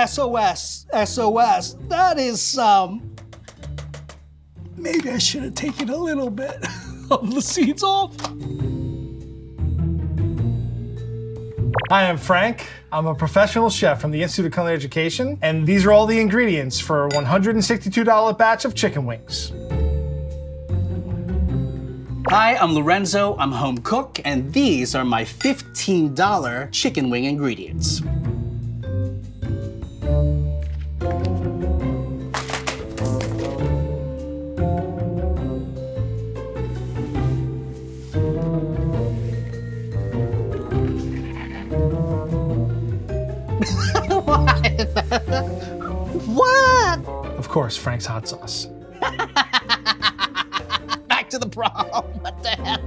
SOS, SOS. That is, maybe I should have taken a little bit of the seeds off. Hi, I'm Frank. I'm a professional chef from the Institute of Culinary Education, and these are all the ingredients for a $162 batch of chicken wings. Hi, I'm Lorenzo. I'm home cook, and these are my $15 chicken wing ingredients. What? Of course, Frank's hot sauce. Back to the prom. What the hell?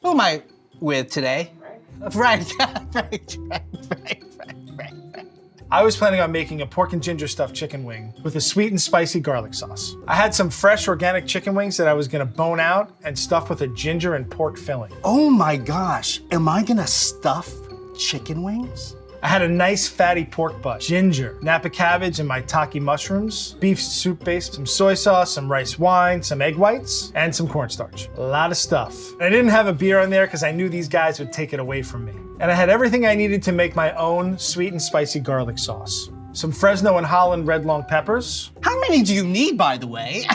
Who am I with today? Frank. Frank. I was planning on making a pork and ginger stuffed chicken wing with a sweet and spicy garlic sauce. I had some fresh organic chicken wings that I was gonna bone out and stuff with a ginger and pork filling. Oh my gosh, am I gonna stuff chicken wings? I had a nice fatty pork butt, ginger, Napa cabbage, and maitake mushrooms, beef soup base, some soy sauce, some rice wine, some egg whites, and some cornstarch. A lot of stuff. And I didn't have a beer on there because I knew these guys would take it away from me. And I had everything I needed to make my own sweet and spicy garlic sauce. Some Fresno and Holland red long peppers. How many do you need, by the way?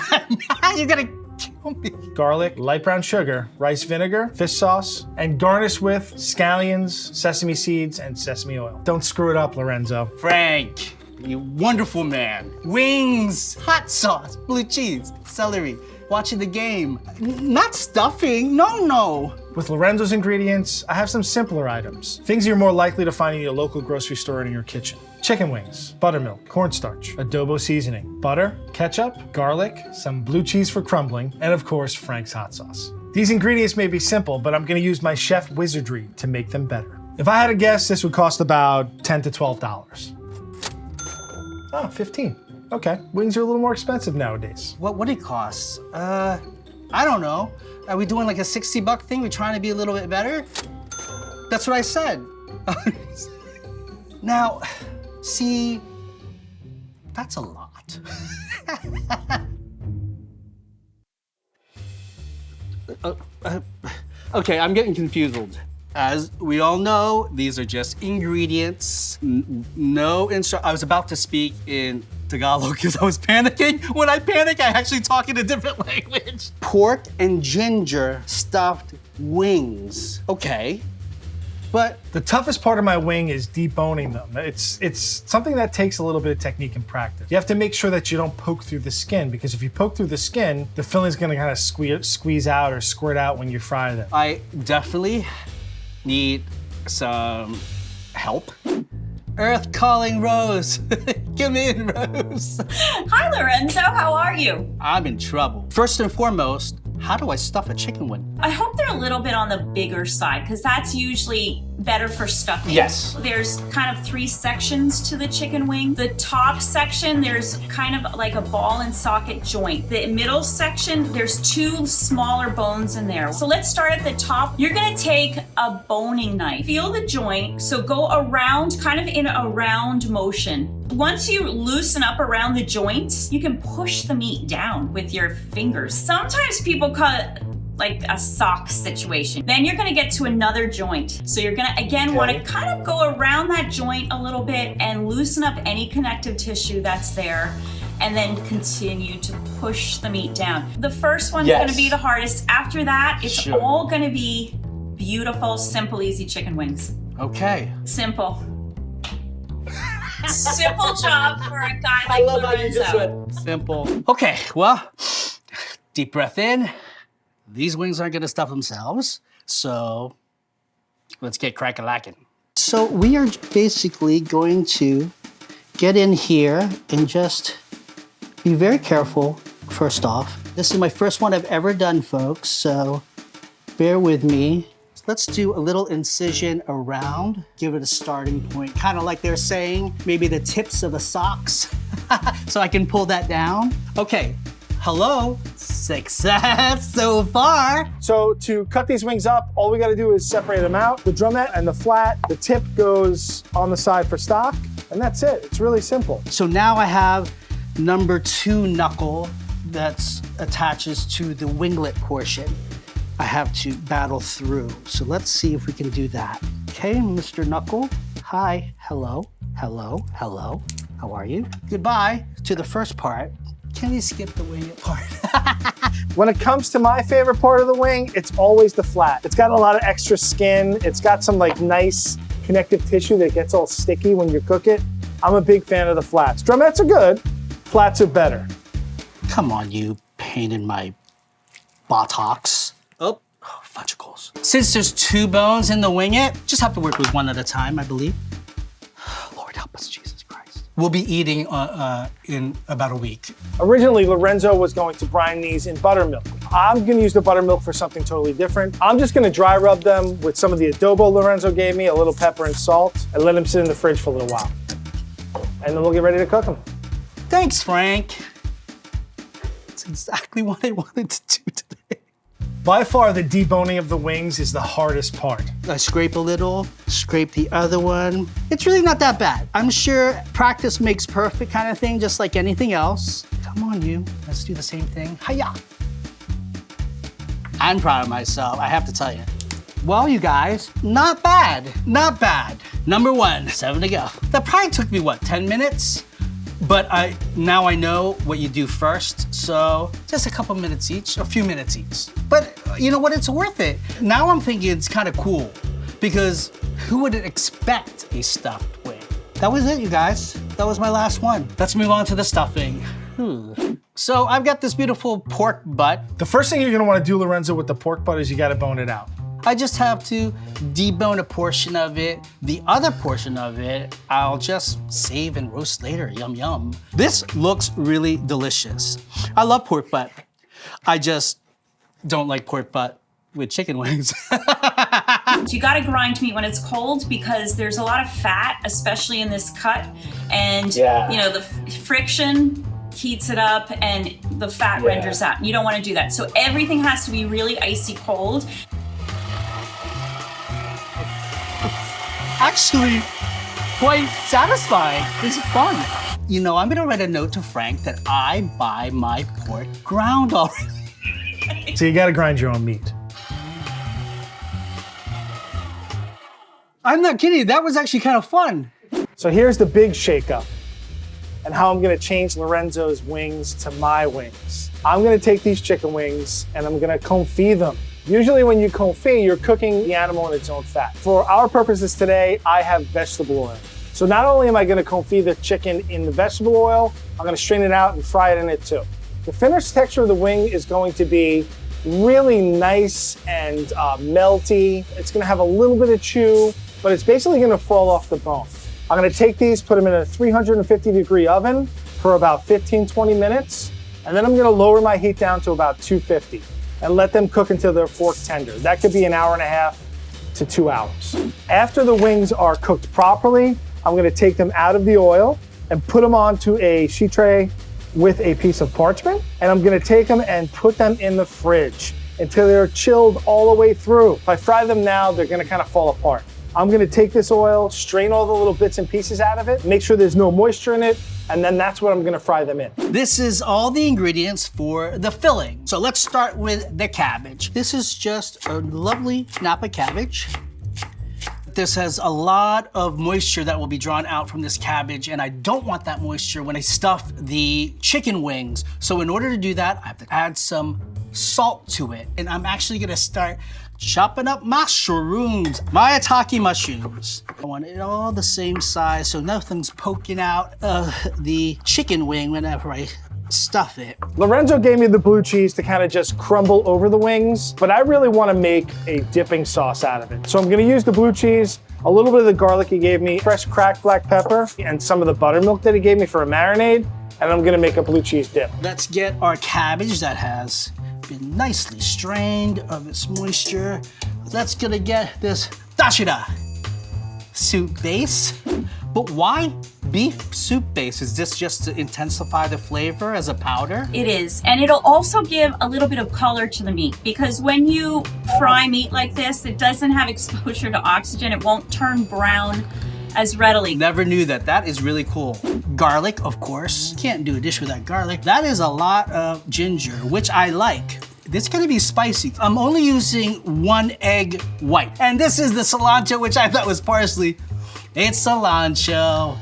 You're gonna kill me. Garlic, light brown sugar, rice vinegar, fish sauce, and garnish with scallions, sesame seeds, and sesame oil. Don't screw it up, Lorenzo. Frank, you wonderful man. Wings, hot sauce, blue cheese, celery, watching the game. Not stuffing, no. With Lorenzo's ingredients, I have some simpler items. Things you're more likely to find in your local grocery store and in your kitchen. Chicken wings, buttermilk, cornstarch, adobo seasoning, butter, ketchup, garlic, some blue cheese for crumbling, and of course, Frank's hot sauce. These ingredients may be simple, but I'm gonna use my chef wizardry to make them better. If I had to guess, this would cost about $10 to $12. Oh, 15. Okay, wings are a little more expensive nowadays. What would it cost? I don't know. Are we doing like a $60 thing? We're trying to be a little bit better? That's what I said. Now, see, that's a lot. Okay, I'm getting confused. As we all know, these are just ingredients, no I was about to speak in Tagalog because I was panicking. When I panic, I actually talk in a different language. Pork and ginger stuffed wings. Okay, but The toughest part of my wing is deboning them. It's something that takes a little bit of technique and practice. You have to make sure that you don't poke through the skin, because if you poke through the skin, the filling's gonna kind of squeeze out or squirt out when you fry them. I definitely need some help. Earth calling Rose. Come in, Rose. Hi, Lorenzo. How are you? I'm in trouble. First and foremost, how do I stuff a chicken wing? I hope they're a little bit on the bigger side, because that's usually better for stuffing. Yes. There's kind of 3 sections to the chicken wing. The top section, there's kind of like a ball and socket joint. The middle section, there's 2 smaller bones in there. So let's start at the top. You're gonna take a boning knife, feel the joint, so go around, kind of in a round motion. Once you loosen up around the joints, you can push the meat down with your fingers. Sometimes people cut like a sock situation. Then you're gonna get to another joint. So you're gonna, again, wanna kind of go around that joint a little bit and loosen up any connective tissue that's there, and then continue to push the meat down. The first one's gonna be the hardest. After that, it's all gonna be beautiful, simple, easy chicken wings. Okay. Simple. Simple job for a guy like Lorenzo. How you just went simple. Okay, well, deep breath in. These wings aren't gonna stuff themselves, so let's get crack-a-lackin'. So we are basically going to get in here and just be very careful, first off. This is my first one I've ever done, folks, so bear with me. Let's do a little incision around, give it a starting point, kind of like they're saying, maybe the tips of the socks, so I can pull that down. Okay, hello. Success so far. So to cut these wings up, all we gotta do is separate them out. The drumette and the flat, the tip goes on the side for stock, and that's it. It's really simple. So now I have number 2 knuckle that attaches to the winglet portion. I have to battle through. So let's see if we can do that. Okay, Mr. Knuckle. Hi, hello, hello, hello. How are you? Goodbye to the first part. Can we skip the winglet part? When it comes to my favorite part of the wing, it's always the flat. It's got a lot of extra skin. It's got some like nice connective tissue that gets all sticky when you cook it. I'm a big fan of the flats. Drumettes are good, flats are better. Come on, you pain in my buttocks. Oh, fudgicles. Since there's 2 bones in the winglet, just have to work with one at a time, I believe. Lord help us, Jesus Christ. We'll be eating in about a week. Originally, Lorenzo was going to brine these in buttermilk. I'm gonna use the buttermilk for something totally different. I'm just gonna dry rub them with some of the adobo Lorenzo gave me, a little pepper and salt, and let them sit in the fridge for a little while. And then we'll get ready to cook them. Thanks, Frank. That's exactly what I wanted to do today. By far, the deboning of the wings is the hardest part. I scrape a little, scrape the other one. It's really not that bad. I'm sure practice makes perfect kind of thing, just like anything else. Come on, you. Let's do the same thing. Hiya! I'm proud of myself, I have to tell you. Well, you guys, not bad, not bad. Number 1, 7 to go. That probably took me, what, 10 minutes? But now I know what you do first, so just a couple minutes each, a few minutes each. But you know what, it's worth it. Now I'm thinking it's kind of cool, because who would expect a stuffed wing? That was it, you guys. That was my last one. Let's move on to the stuffing. So I've got this beautiful pork butt. The first thing you're gonna wanna do, Lorenzo, with the pork butt is you gotta bone it out. I just have to debone a portion of it. The other portion of it, I'll just save and roast later, yum yum. This looks really delicious. I love pork butt. I just don't like pork butt with chicken wings. You gotta grind meat when it's cold because there's a lot of fat, especially in this cut. And you know, the friction heats it up and the fat renders out. You don't wanna do that. So everything has to be really icy cold. Actually, quite satisfying. This is fun. You know, I'm gonna write a note to Frank that I buy my pork ground already. So you gotta grind your own meat. I'm not kidding, that was actually kind of fun. So here's the big shakeup and how I'm gonna change Lorenzo's wings to my wings. I'm gonna take these chicken wings and I'm gonna confit them. Usually when you confit, you're cooking the animal in its own fat. For our purposes today, I have vegetable oil. So not only am I gonna confit the chicken in the vegetable oil, I'm gonna strain it out and fry it in it too. The finished texture of the wing is going to be really nice and melty. It's gonna have a little bit of chew, but it's basically gonna fall off the bone. I'm gonna take these, put them in a 350-degree oven for about 15-20 minutes, and then I'm gonna lower my heat down to about 250 and let them cook until they're fork tender. That could be an hour and a half to 2 hours. After the wings are cooked properly, I'm gonna take them out of the oil and put them onto a sheet tray with a piece of parchment, and I'm gonna take them and put them in the fridge until they're chilled all the way through. If I fry them now, they're gonna kind of fall apart. I'm gonna take this oil, strain all the little bits and pieces out of it, make sure there's no moisture in it, and then that's what I'm gonna fry them in. This is all the ingredients for the filling. So let's start with the cabbage. This is just a lovely Napa cabbage. This has a lot of moisture that will be drawn out from this cabbage, and I don't want that moisture when I stuff the chicken wings. So in order to do that, I have to add some salt to it. And I'm actually gonna start chopping up mushrooms, maitake mushrooms. I want it all the same size so nothing's poking out of the chicken wing whenever I stuff it. Lorenzo gave me the blue cheese to kind of just crumble over the wings, but I really want to make a dipping sauce out of it. So I'm going to use the blue cheese, a little bit of the garlic he gave me, fresh cracked black pepper, and some of the buttermilk that he gave me for a marinade, and I'm going to make a blue cheese dip. Let's get our cabbage that has been nicely strained of its moisture. Let's gonna get this dashida soup base. But why beef soup base? Is this just to intensify the flavor as a powder? It is, and it'll also give a little bit of color to the meat, because when you fry meat like this, it doesn't have exposure to oxygen. It won't turn brown as readily. Never knew that. That is really cool. Garlic, of course. Can't do a dish without garlic. That is a lot of ginger, which I like. This is gonna be spicy. I'm only using 1 egg white. And this is the cilantro, which I thought was parsley. It's cilantro.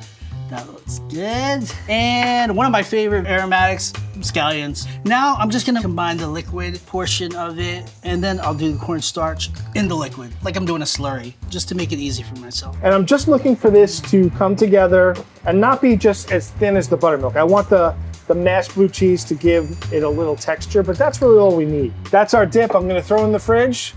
That looks good. And one of my favorite aromatics, scallions. Now I'm just gonna combine the liquid portion of it, and then I'll do the cornstarch in the liquid, like I'm doing a slurry, just to make it easy for myself. And I'm just looking for this to come together and not be just as thin as the buttermilk. I want the mashed blue cheese to give it a little texture, but that's really all we need. That's our dip. I'm gonna throw in the fridge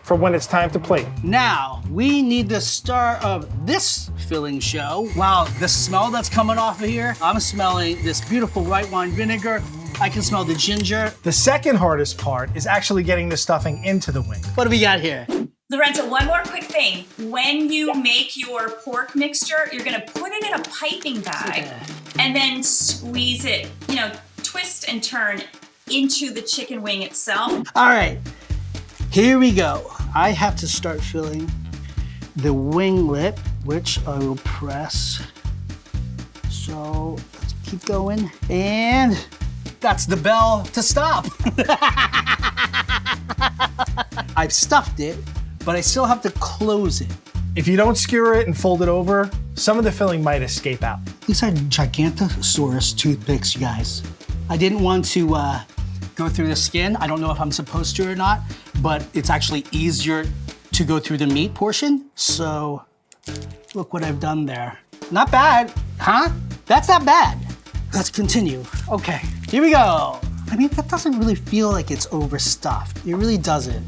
for when it's time to plate. Now, we need the star of this filling show. Wow, the smell that's coming off of here. I'm smelling this beautiful white wine vinegar. I can smell the ginger. The second hardest part is actually getting the stuffing into the wing. What do we got here? Lorenzo, one more quick thing. When you make your pork mixture, you're gonna put it in a piping bag and then squeeze it, twist and turn into the chicken wing itself. All right, here we go. I have to start filling the winglet, which I will press. So let's keep going. And that's the bell to stop. I've stuffed it, but I still have to close it. If you don't skewer it and fold it over, some of the filling might escape out. These are Gigantosaurus toothpicks, you guys. I didn't want to go through the skin. I don't know if I'm supposed to or not, but it's actually easier to go through the meat portion. So look what I've done there. Not bad, huh? That's not bad. Let's continue. Okay, here we go. I mean, that doesn't really feel like it's overstuffed. It really doesn't.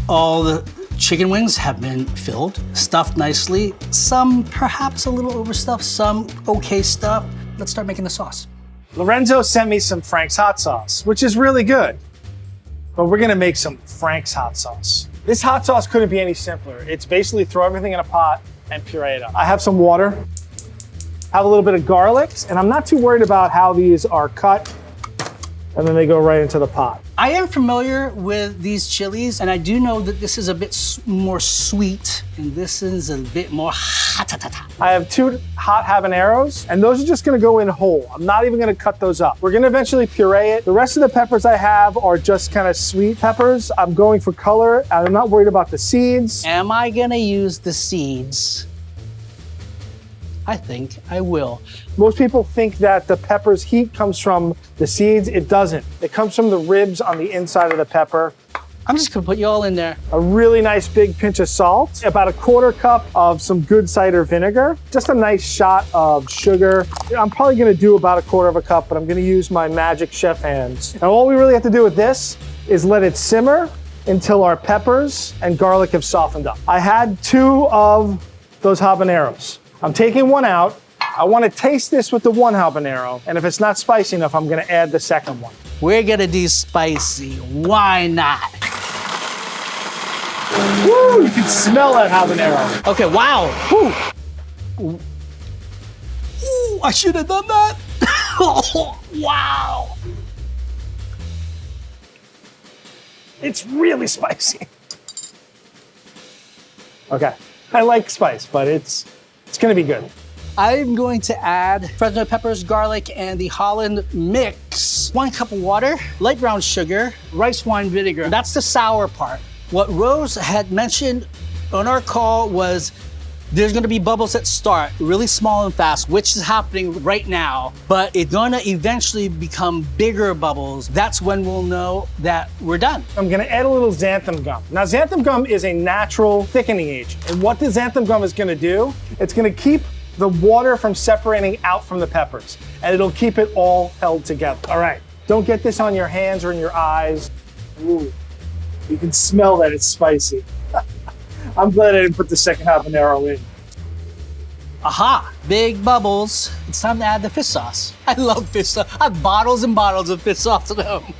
All the chicken wings have been filled, stuffed nicely. Some perhaps a little overstuffed, some okay stuff. Let's start making the sauce. Lorenzo sent me some Frank's hot sauce, which is really good. But we're gonna make some Frank's hot sauce. This hot sauce couldn't be any simpler. It's basically throw everything in a pot and puree it up. I have some water, have a little bit of garlic, and I'm not too worried about how these are cut, and then they go right into the pot. I am familiar with these chilies, and I do know that this is a bit more sweet, and this is a bit more hot. I have 2 hot habaneros, and those are just gonna go in whole. I'm not even gonna cut those up. We're gonna eventually puree it. The rest of the peppers I have are just kind of sweet peppers. I'm going for color, and I'm not worried about the seeds. Am I gonna use the seeds? I think I will. Most people think that the pepper's heat comes from the seeds. It doesn't. It comes from the ribs on the inside of the pepper. I'm just gonna put you all in there. A really nice big pinch of salt, about a 1/4 cup of some good cider vinegar, just a nice shot of sugar. I'm probably gonna do about a 1/4 cup, but I'm gonna use my magic chef hands. And all we really have to do with this is let it simmer until our peppers and garlic have softened up. I had 2 of those habaneros. I'm taking one out. I want to taste this with the 1 habanero, and if it's not spicy enough, I'm gonna add the second one. We're gonna do spicy. Why not? Woo, you can smell that habanero. Okay, wow. Ooh, I should have done that. Wow. It's really spicy. Okay, I like spice, but it's gonna be good. I'm going to add Fresno peppers, garlic, and the Holland mix. 1 cup of water, light brown sugar, rice wine vinegar. That's the sour part. What Rose had mentioned on our call was there's gonna be bubbles that start really small and fast, which is happening right now, but it's gonna eventually become bigger bubbles. That's when we'll know that we're done. I'm gonna add a little xanthan gum. Now, xanthan gum is a natural thickening agent. And what the xanthan gum is gonna do, it's gonna keep the water from separating out from the peppers, and it'll keep it all held together. All right, don't get this on your hands or in your eyes. Ooh, you can smell that it's spicy. I'm glad I didn't put the second habanero in. Aha, big bubbles. It's time to add the fish sauce. I love fish sauce. I have bottles and bottles of fish sauce at home.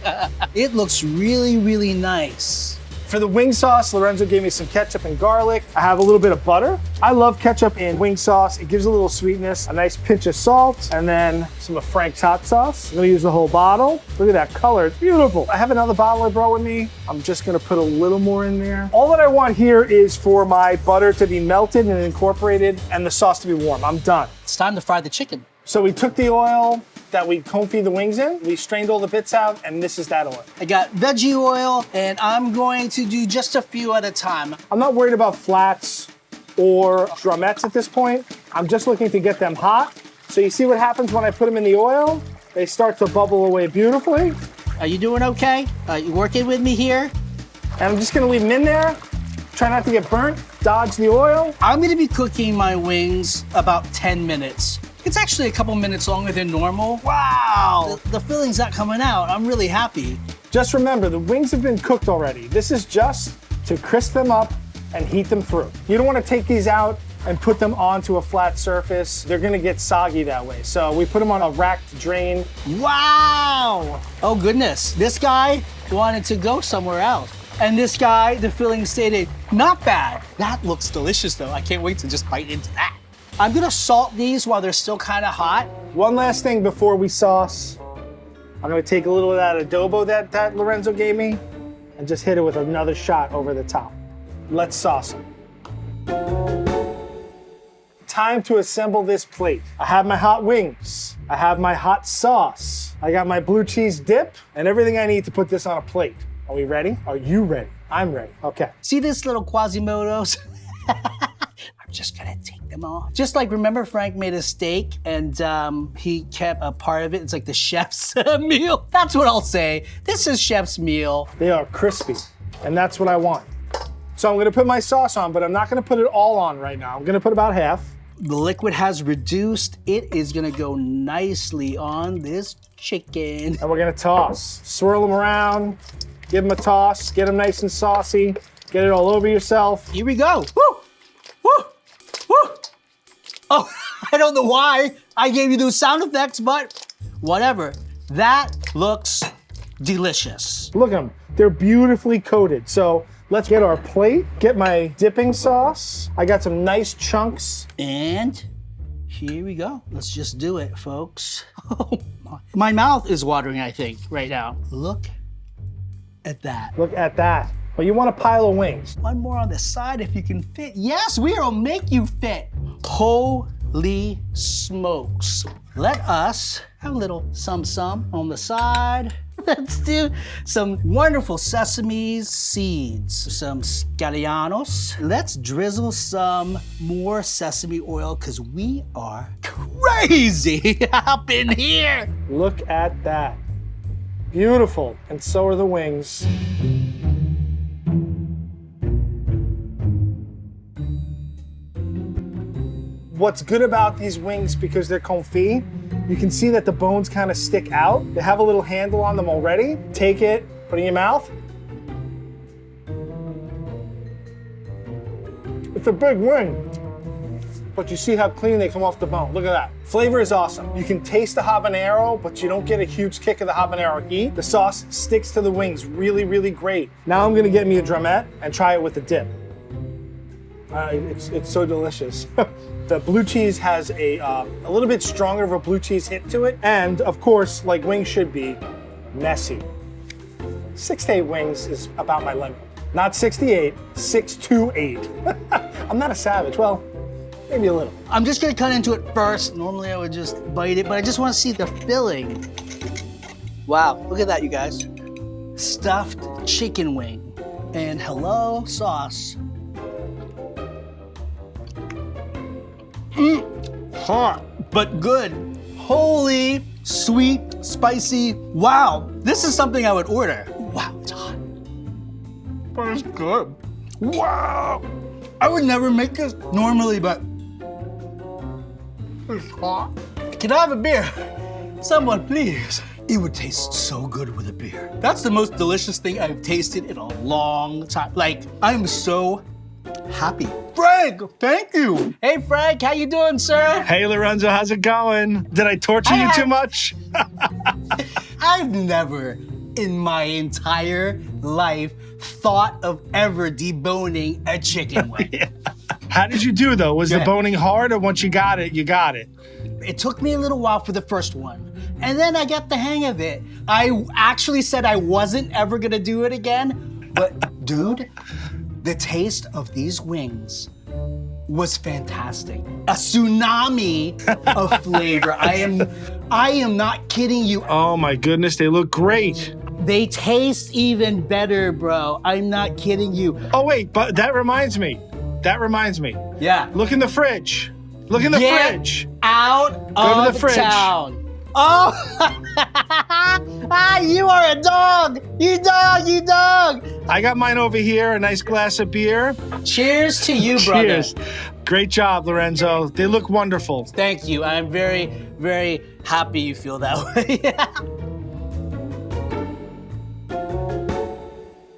It looks really, really nice. For the wing sauce, Lorenzo gave me some ketchup and garlic. I have a little bit of butter. I love ketchup in wing sauce. It gives a little sweetness, a nice pinch of salt, and then some of Frank's hot sauce. I'm gonna use the whole bottle. Look at that color, it's beautiful. I have another bottle I brought with me. I'm just gonna put a little more in there. All that I want here is for my butter to be melted and incorporated and the sauce to be warm. I'm done. It's time to fry the chicken. So we took the oil that we confit the wings in, we strained all the bits out, and this is that oil. I got veggie oil, and I'm going to do just a few at a time. I'm not worried about flats or drumettes at this point. I'm just looking to get them hot. So you see what happens when I put them in the oil? They start to bubble away beautifully. Are you doing okay? Are you working with me here? And I'm just gonna leave them in there. Try not to get burnt, dodge the oil. I'm gonna be cooking my wings about 10 minutes. It's actually a couple minutes longer than normal. Wow, the filling's not coming out. I'm really happy. Just remember, the wings have been cooked already. This is just to crisp them up and heat them through. You don't wanna take these out and put them onto a flat surface. They're gonna get soggy that way. So we put them on a racked drain. Wow! Oh goodness, this guy wanted to go somewhere else. And this guy, the filling stated, not bad. That looks delicious though. I can't wait to just bite into that. I'm gonna salt these while they're still kind of hot. One last thing before we sauce. I'm gonna take a little of that adobo that Lorenzo gave me and just hit it with another shot over the top. Let's sauce them. Time to assemble this plate. I have my hot wings. I have my hot sauce. I got my blue cheese dip and everything I need to put this on a plate. Are we ready? Are you ready? I'm ready. Okay. See this little Quasimodos? I'm just gonna take them all. Just like, remember Frank made a steak and he kept a part of it. It's like the chef's meal. That's what I'll say. This is chef's meal. They are crispy, and that's what I want. So I'm gonna put my sauce on, but I'm not gonna put it all on right now. I'm gonna put about half. The liquid has reduced. It is gonna go nicely on this chicken. And we're gonna toss. Swirl them around, give them a toss, get them nice and saucy, get it all over yourself. Here we go. Woo! Woo! Woo! Oh, I don't know why I gave you those sound effects, but whatever. That looks delicious. Look at them, they're beautifully coated. So let's get our plate, get my dipping sauce. I got some nice chunks. And here we go. Let's just do it, folks. Oh my. My mouth is watering, I think, right now. Look at that. Look at that. But you want a pile of wings. One more on the side if you can fit. Yes, we'll make you fit. Holy smokes. Let us have a little some on the side. Let's do some wonderful sesame seeds, some scallions. Let's drizzle some more sesame oil because we are crazy up in here. Look at that. Beautiful, and so are the wings. What's good about these wings, because they're confit, you can see that the bones kind of stick out. They have a little handle on them already. Take it, put it in your mouth. It's a big wing, but you see how clean they come off the bone. Look at that. Flavor is awesome. You can taste the habanero, but you don't get a huge kick of the habanero heat. The sauce sticks to the wings really, really great. Now I'm gonna get me a drumette and try it with the dip. It's so delicious. The blue cheese has a little bit stronger of a blue cheese hit to it. And of course, like wings should be, messy. 6 to 8 wings is about my limit. Not 68, 6 to 8. I'm not a savage, well, maybe a little. I'm just gonna cut into it first. Normally I would just bite it, but I just wanna see the filling. Wow, look at that, you guys. Stuffed chicken wing. And hello, sauce. Hot, but good. Holy, sweet, spicy. Wow, this is something I would order. Wow, it's hot. But it's good. Wow. I would never make this normally, but it's hot. Can I have a beer? Someone, please. It would taste so good with a beer. That's the most delicious thing I've tasted in a long time. Like, I'm so happy. Frank, thank you. Hey, Frank, how you doing, sir? Hey, Lorenzo, how's it going? Did I torture you too much? I've never in my entire life thought of ever deboning a chicken wing. How did you do though? Was Go the ahead. boning hard, or once you got it, you got it? It took me a little while for the first one, and then I got the hang of it. I actually said I wasn't ever gonna do it again, but dude, the taste of these wings was fantastic. A tsunami of flavor. I am not kidding you. Oh my goodness, they look great. They taste even better, bro. I'm not kidding you. Oh wait, but that reminds me. Yeah. Look in the fridge. Look in the Get fridge. out Go to of the fridge. town. Oh, you are a dog. You dog. I got mine over here, a nice glass of beer. Cheers to you, brother. Cheers. Great job, Lorenzo. They look wonderful. Thank you. I'm very, very happy you feel that way.